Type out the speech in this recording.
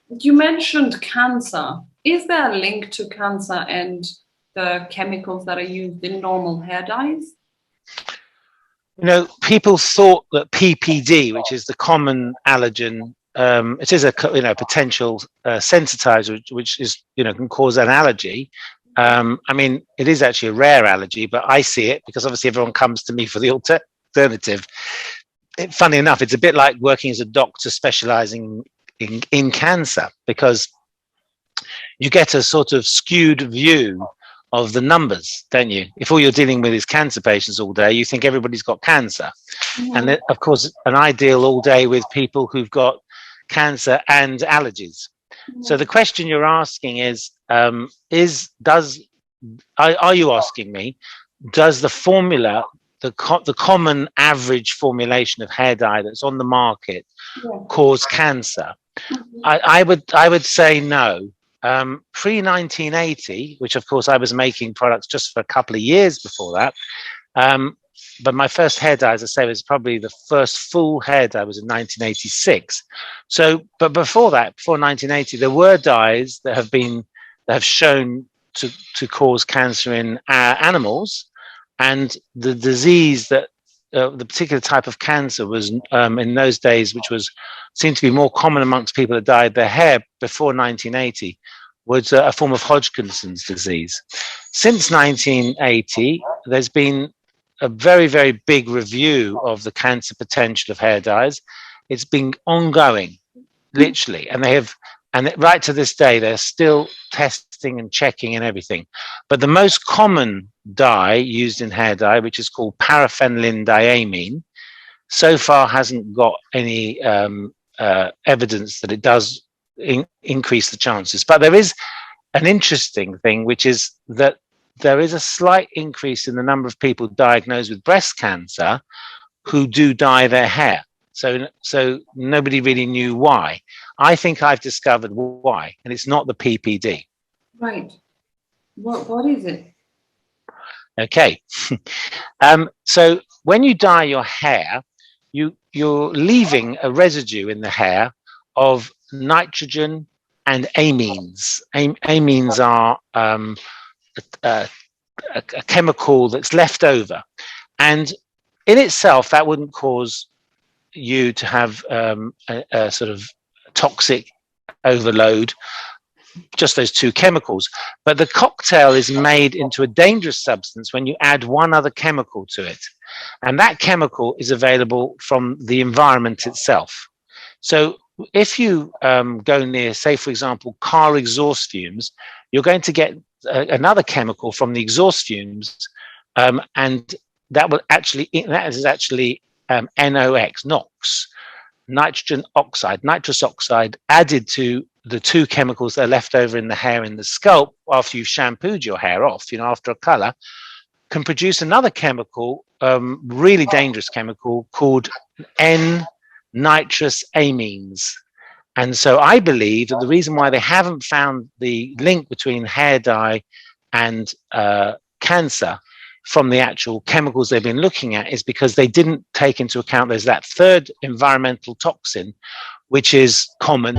You mentioned cancer. Is there a link to cancer and the chemicals that are used in normal hair dyes? People thought that PPD, which is the common allergen, it is a potential sensitizer, which is can cause an allergy. I mean, it is actually a rare allergy, but I see it because obviously everyone comes to me for the alternative. Funny enough, it's a bit like working as a doctor specializing in cancer, because you get a sort of skewed view of the numbers, don't you? If all you're dealing with is cancer patients all day, you think everybody's got cancer. And then, of course, an ideal all day with people who've got cancer and allergies. So the question you're asking is are you asking me, does the formula, the common average formulation of hair dye that's on the market cause cancer? I would say no. Pre-1980, which of course I was making products just for a couple of years before that, but my first hair dye, as I say, was probably the first full hair dye was in 1986. So, but before that, before 1980, there were dyes that have shown to cause cancer in animals, and the disease that the particular type of cancer was in those days, which seemed to be more common amongst people that dyed their hair before 1980, was a form of Hodgkinson's disease. Since 1980, there's been a very, very big review of the cancer potential of hair dyes. It's been ongoing, literally, and right to this day, they're still testing and checking and everything. But the most common dye used in hair dye, which is called paraphenylene diamine, so far hasn't got any evidence that it does increase the chances. But there is an interesting thing, which is that there is a slight increase in the number of people diagnosed with breast cancer who do dye their hair. So nobody really knew why. I think I've discovered why, and it's not the PPD. Right. What is it? Okay. So when you dye your hair, you're leaving a residue in the hair of nitrogen and amines. Amines are a chemical that's left over, and in itself that wouldn't cause you to have a sort of toxic overload, just those two chemicals. But the cocktail is made into a dangerous substance when you add one other chemical to it, and that chemical is available from the environment itself. So if you go near, say for example, car exhaust fumes, you're going to get another chemical from the exhaust fumes, and that is actually NOx, nitrous oxide, added to the two chemicals that are left over in the hair in the scalp after you've shampooed your hair off, after a color, can produce another chemical, really dangerous chemical called N-nitrous amines. And so I believe that the reason why they haven't found the link between hair dye and cancer from the actual chemicals they've been looking at is because they didn't take into account there's that third environmental toxin, which is common.